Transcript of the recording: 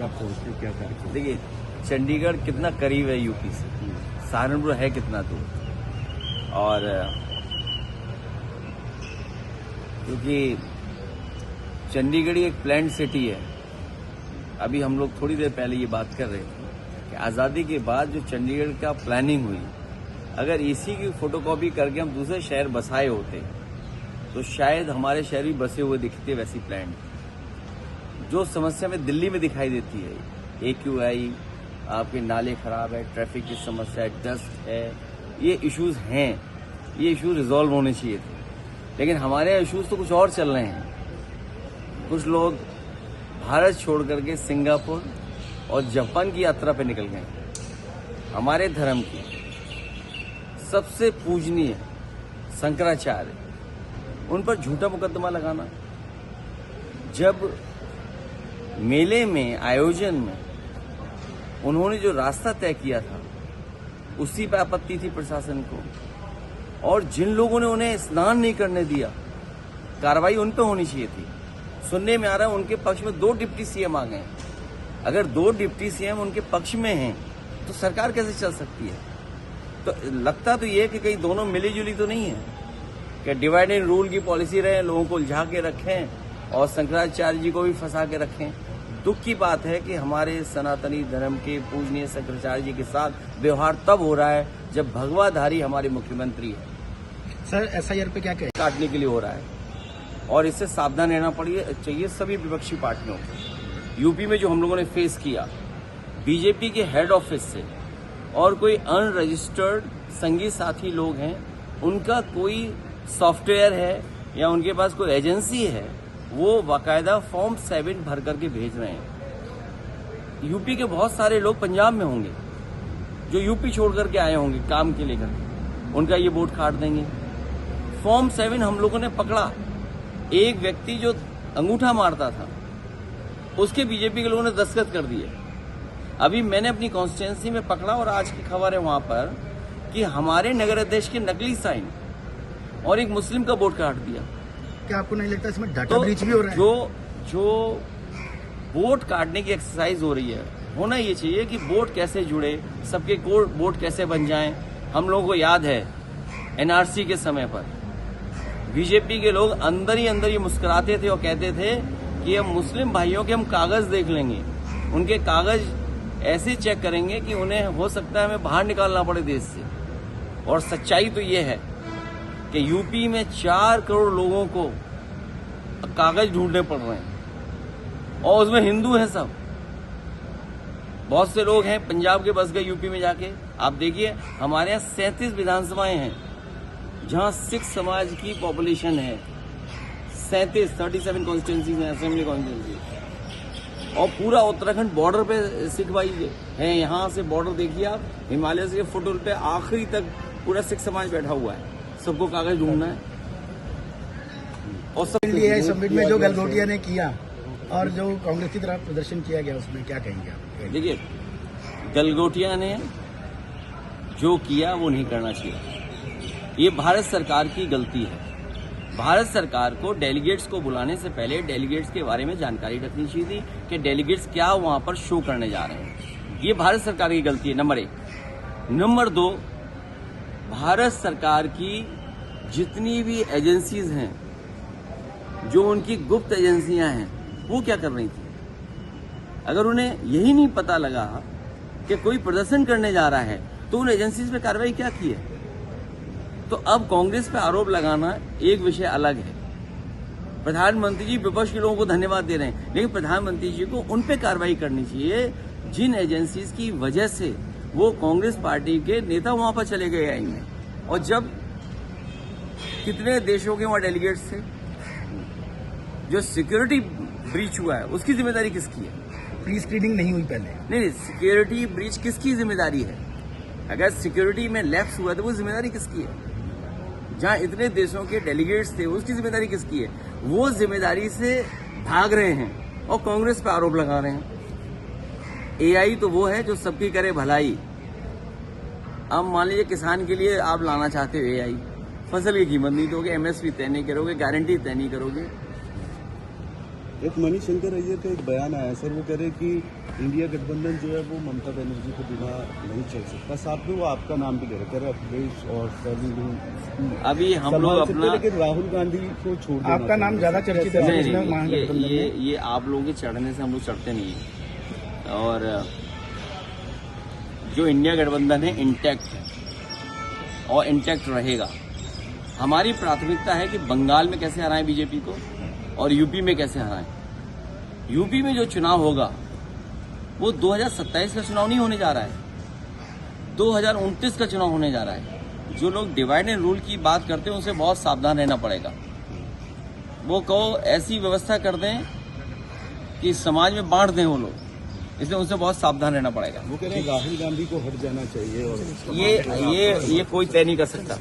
पे आप पहुंचे, क्या कार्यक्रम? देखिए, चंडीगढ़ कितना करीब है यूपी से, सहारनपुर है कितना दूर। और क्योंकि चंडीगढ़ एक प्लान्ड सिटी है। अभी हम लोग थोड़ी देर पहले ये बात कर रहे थे कि आज़ादी के बाद जो चंडीगढ़ का प्लानिंग हुई, अगर इसी की फोटोकॉपी करके हम दूसरे शहर बसाए होते तो शायद हमारे शहर भी बसे हुए दिखते वैसी प्लान। जो समस्या में दिल्ली में दिखाई देती है, AQI, आपके नाले खराब है, ट्रैफिक की समस्या है, डस्ट है, ये इश्यूज हैं, ये इश्यूज रिजॉल्व होने चाहिए थे। लेकिन हमारे इश्यूज तो कुछ और चल रहे हैं। कुछ लोग भारत छोड़ करके सिंगापुर और जापान की यात्रा पे निकल गए। हमारे धर्म की सबसे पूजनीय शंकराचार्य, उन पर झूठा मुकदमा लगाना। जब मेले में, आयोजन में उन्होंने जो रास्ता तय किया था, उसी पर आपत्ति थी प्रशासन को। और जिन लोगों ने उन्हें स्नान नहीं करने दिया, कार्रवाई उन पर होनी चाहिए थी। सुनने में आ रहा है उनके पक्ष में 2 डिप्टी CM आ गए। अगर 2 डिप्टी CM उनके पक्ष में हैं तो सरकार कैसे चल सकती है? तो लगता तो ये कि कहीं दोनों मिली जुली तो नहीं है, कि डिवाइड एंड रूल की पॉलिसी रहे, लोगों को उलझा के रखें और शंकराचार्य जी को भी फंसा के रखें। दुख की बात है कि हमारे सनातनी धर्म के पूजनीय शंकराचार्य जी के साथ व्यवहार तब हो रहा है जब भगवाधारी हमारे मुख्यमंत्री है। सर, SIR पे क्या कहें? काटने के लिए हो रहा है और इससे सावधान रहना चाहिए सभी विपक्षी पार्टियों को। यूपी में जो हम लोगों ने फेस किया, बीजेपी के हेड ऑफिस से और कोई अनरजिस्टर्ड संगी साथी लोग हैं, उनका कोई सॉफ्टवेयर है या उनके पास कोई एजेंसी है, वो बाकायदा फॉर्म 7 भर करके भेज रहे हैं। यूपी के बहुत सारे लोग पंजाब में होंगे जो यूपी छोड़ करके आए होंगे काम के लेकर, उनका ये वोट काट देंगे। फॉर्म 7 हम लोगों ने पकड़ा। एक व्यक्ति जो अंगूठा मारता था, उसके बीजेपी के लोगों ने दस्तखत कर दिए। अभी मैंने अपनी कॉन्स्टिट्यूंसी में पकड़ा और आज की खबर है वहां पर कि हमारे नगर अध्यक्ष के नकली साइन और एक मुस्लिम का वोट काट दिया। क्या आपको नहीं लगता इसमें डाटा ब्रीच भी हो रहा है? जो वोट काटने की एक्सरसाइज हो रही है, होना ये चाहिए कि वोट कैसे जुड़े, सबके वोट कैसे बन जाएं। हम लोगों को याद है NRC के समय पर बीजेपी के लोग अंदर ही अंदर ये मुस्कुराते थे और कहते थे कि हम मुस्लिम भाइयों के हम कागज देख लेंगे, उनके कागज ऐसे चेक करेंगे कि उन्हें हो सकता है हमें बाहर निकालना पड़े देश से। और सच्चाई तो ये है कि यूपी में 4 करोड़ लोगों को कागज ढूंढने पड़ रहे हैं और उसमें हिंदू हैं सब। बहुत से लोग हैं पंजाब के बस गए यूपी में जाके। आप देखिए, हमारे यहाँ 37 विधानसभाएं हैं जहां सिख समाज की पॉपुलेशन है। 37 कॉन्स्टिट्यूंसी में, असेंबली कॉन्स्टिट्यूंसी। और पूरा उत्तराखंड बॉर्डर पे सिख भाई है। यहाँ से बॉर्डर देखिए आप, हिमालय से फुटहिल पे आखिरी तक पूरा सिख समाज बैठा हुआ है। सबको कागज ढूंढना है। और सब इंडिया समिट में जो गलगोटिया ने किया और जो कांग्रेस की तरफ प्रदर्शन किया गया, उसमें क्या कहेंगे आप? देखिए, गलगोटिया ने जो किया वो नहीं करना चाहिए। ये भारत सरकार की गलती है। भारत सरकार को डेलीगेट्स को बुलाने से पहले डेलीगेट्स के बारे में जानकारी रखनी चाहिए थी कि डेलीगेट्स क्या वहां पर शो करने जा रहे हैं। ये भारत सरकार की गलती है, नंबर 1। नंबर 2, भारत सरकार की जितनी भी एजेंसीज हैं, जो उनकी गुप्त एजेंसियां हैं, वो क्या कर रही थी? अगर उन्हें यही नहीं पता लगा कि कोई प्रदर्शन करने जा रहा है तो उन एजेंसीज पे कार्रवाई क्या की है? तो अब कांग्रेस पे आरोप लगाना एक विषय अलग है। प्रधानमंत्री जी विपक्ष के लोगों को धन्यवाद दे रहे हैं, लेकिन प्रधानमंत्री जी को उन पे कार्रवाई करनी चाहिए जिन एजेंसीज की वजह से वो कांग्रेस पार्टी के नेता वहां पर चले गए आई में। और जब कितने देशों के वहां डेलीगेट्स थे, जो सिक्योरिटी ब्रीच हुआ है उसकी जिम्मेदारी किसकी है? प्री स्क्रीनिंग नहीं हुई पहले। नहीं, सिक्योरिटी ब्रीच किसकी जिम्मेदारी है? अगर सिक्योरिटी में लैप्स हुआ तो वो जिम्मेदारी किसकी है? जहां इतने देशों के डेलीगेट्स थे, उसकी जिम्मेदारी किसकी है? वो जिम्मेदारी से भाग रहे हैं और कांग्रेस पे आरोप लगा रहे हैं। AI तो वो है जो सबकी करे भलाई। अब मान लीजिए किसान के लिए आप लाना चाहते हो AI, फसल की कीमत नहीं दोगे, MSP तय नहीं करोगे, गारंटी तय नहीं करोगे, एक मणिशंकर अय्यर का एक बयान आया सर, वो कह रहे हैं कि इंडिया गठबंधन जो है वो ममता बनर्जी के बिना नहीं चल सकता। साथ में वो आपका नाम भी ले रहे, कह रहे अखिलेश और अभी हम लोग अपना, लेकिन राहुल गांधी को छोड़ देना आपका नाम ज्यादा चर्चित है नहीं, इसमें नहीं, महागठबंधन में। ये आप लोगों के चढ़ने से हम लोग चढ़ते नहीं है। और जो इंडिया गठबंधन है इंटैक्ट है और इंटैक्ट रहेगा। हमारी प्राथमिकता है कि बंगाल में कैसे हराएं बीजेपी को और यूपी में कैसे हराएं। यूपी में जो चुनाव होगा वो 2027 का चुनाव नहीं होने जा रहा है, 2029 का चुनाव होने जा रहा है। जो लोग डिवाइड एंड रूल की बात करते हैं उनसे बहुत सावधान रहना पड़ेगा। वो कहो ऐसी व्यवस्था कर दें कि समाज में बांट दें वो लोग, इसलिए उनसे बहुत सावधान रहना पड़ेगा। वो कह रहे हैं राहुल गांधी को हट जाना चाहिए और ये कोई तय नहीं कर सकता।